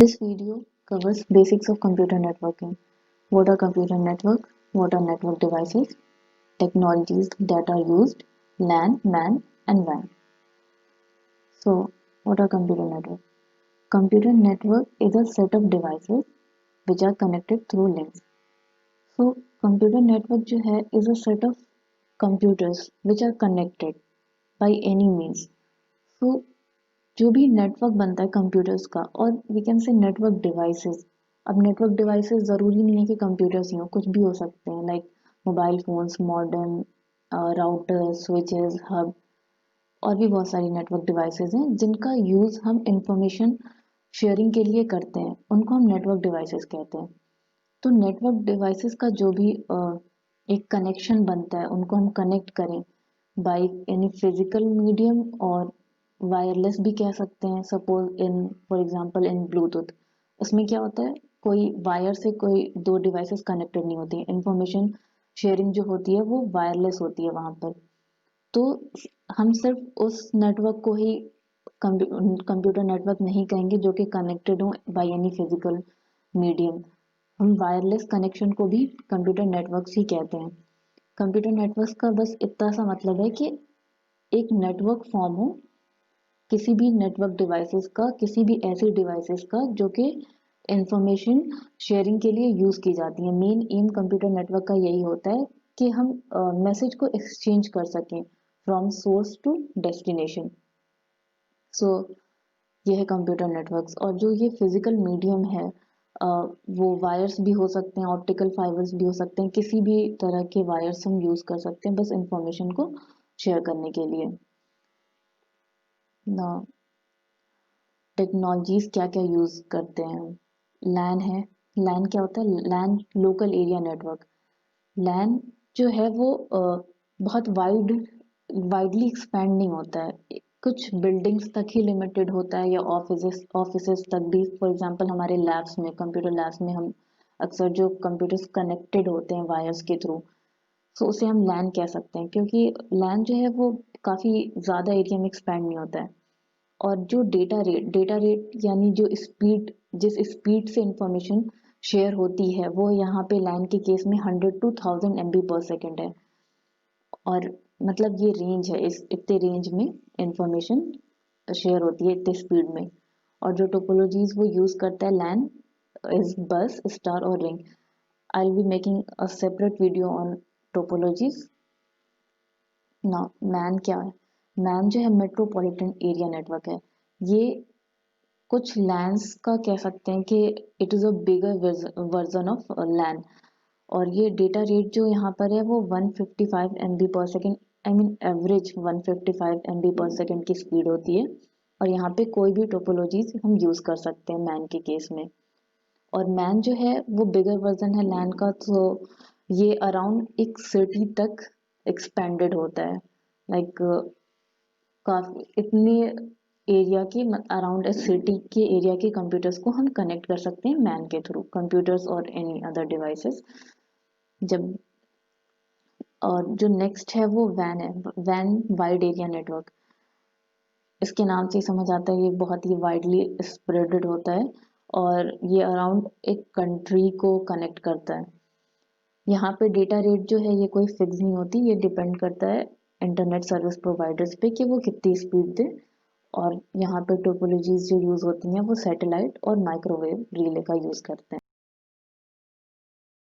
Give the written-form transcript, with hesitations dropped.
This video covers basics of computer networking. What are computer network? What are network devices? Technologies that are used, LAN, MAN and WAN. So, what are computer network? Computer network is a set of devices which are connected through links. So, computer network जो है is a set of computers which are connected by any means. So, जो भी network बनता है computers का और we can say network devices. अब network devices ज़रूरी नहीं है कि कंप्यूटर्स ही हो, कुछ भी हो सकते हैं like mobile phones, modem, router, switches, hub और भी बहुत सारी नेटवर्क डिवाइसेस हैं जिनका यूज़ हम इंफॉर्मेशन शेयरिंग के लिए करते हैं, उनको हम नेटवर्क डिवाइसेस कहते हैं. तो नेटवर्क डिवाइसेस का जो भी एक कनेक्शन बनता है उनको हम कनेक्ट करें बाय एनी फिजिकल मीडियम और वायरलेस भी कह सकते हैं. Suppose in for example in Bluetooth, उसमें क्या होता है, कोई वायर से कोई दो डिवाइसेस कनेक्टेड नहीं होती, इंफॉर्मेशन शेयरिंग जो होती है वो वायरलेस होती है वहां पर. तो हम सिर्फ उस नेटवर्क को ही कंप्यूटर नेटवर्क नहीं कहेंगे जो कि कनेक्टेड हो बाय एनी फिजिकल मीडियम. हम वायरलेस कनेक्शन को भी कंप्यूटर नेटवर्क्स ही कहते हैं. कंप्यूटर नेटवर्क्स का बस इतना सा मतलब है कि एक नेटवर्क फॉर्म हो किसी भी नेटवर्क डिवाइसेस का, किसी भी ऐसी डिवाइसेस का जो कि इंफॉर्मेशन शेयरिंग के लिए यूज़ की जाती है. मेन एम कंप्यूटर नेटवर्क का यही होता है कि हम मैसेज को एक्सचेंज कर सकें फ्रॉम सोर्स टू डेस्टिनेशन. सो ये है कंप्यूटर नेटवर्क्स. और जो ये फिजिकल मीडियम है वो वायर्स भी हो सकते हैं, ऑप्टिकल फाइबर्स भी हो सकते हैं, किसी भी तरह के वायर्स हम यूज़ कर सकते हैं बस इंफॉर्मेशन को शेयर करने के लिए. ना टेक्नोलॉजीज क्या क्या यूज़ करते हैं. लैन है. लैन क्या होता है? लैन लोकल एरिया नेटवर्क. लैन जो है वो बहुत वाइडली एक्सपैंड नहीं होता है, कुछ बिल्डिंग्स तक ही लिमिटेड होता है या ऑफिसेस तक भी. फॉर एग्जांपल हमारे लैब्स में, कंप्यूटर लैब्स में हम अक्सर जो कंप्यूटर्स कनेक्टेड होते हैं वायर्स के थ्रू, तो उसे हम लैन कह सकते हैं क्योंकि लैन जो है वो काफ़ी ज़्यादा एरिया में एक्सपैंड नहीं होता है. और जो डेटा रेट यानी जो स्पीड, जिस स्पीड से इंफॉर्मेशन शेयर होती है वो यहाँ पे लैन के केस में 100 to 1000 MB पर सेकेंड है. और मतलब ये रेंज है, इस इतने रेंज में इंफॉर्मेशन शेयर होती है इतने स्पीड में. और जो टोपोलॉजीज वो यूज़ करता है लैन इज बस, स्टार और ring. I will be making a separate video on topologies. ना मैन क्या है? मैन जो है मेट्रोपॉलिटन एरिया नेटवर्क है. ये कुछ लैंस का कह सकते हैं कि it is a bigger version of LAN. और ये डेटा रेट जो यहाँ पर है वो 155 MB पर second, I mean average 155 MB पर सेकेंड की स्पीड होती है. और यहाँ पे कोई भी टोपोलॉजीज हम यूज़ कर सकते हैं मैन के केस में. और मैन जो है वो बिगर वर्जन है लैन का, तो ये अराउंड एक सिटी तक एक्सपेंडेड होता है. लाइक काफ़ी इतने एरिया के अराउंड ए सिटी के एरिया के कंप्यूटर्स को हम कनेक्ट कर सकते हैं मैन के थ्रू, कंप्यूटर्स और एनी अदर डिवाइसेस. जब और जो नेक्स्ट है वो वैन है. वैन वाइड एरिया नेटवर्क. इसके नाम से ही समझ आता है ये बहुत ही वाइडली स्प्रेडेड होता है और ये अराउंड एक कंट्री को कनेक्ट करता है. यहाँ पे डेटा रेट जो है ये कोई फिक्स नहीं होती, ये डिपेंड करता है इंटरनेट सर्विस प्रोवाइडर्स पे कि वो कितनी स्पीड दे. और यहाँ पे टोपोलॉजीज जो यूज़ होती हैं वो सैटेलाइट और माइक्रोवेव रिले का यूज़ करते हैं.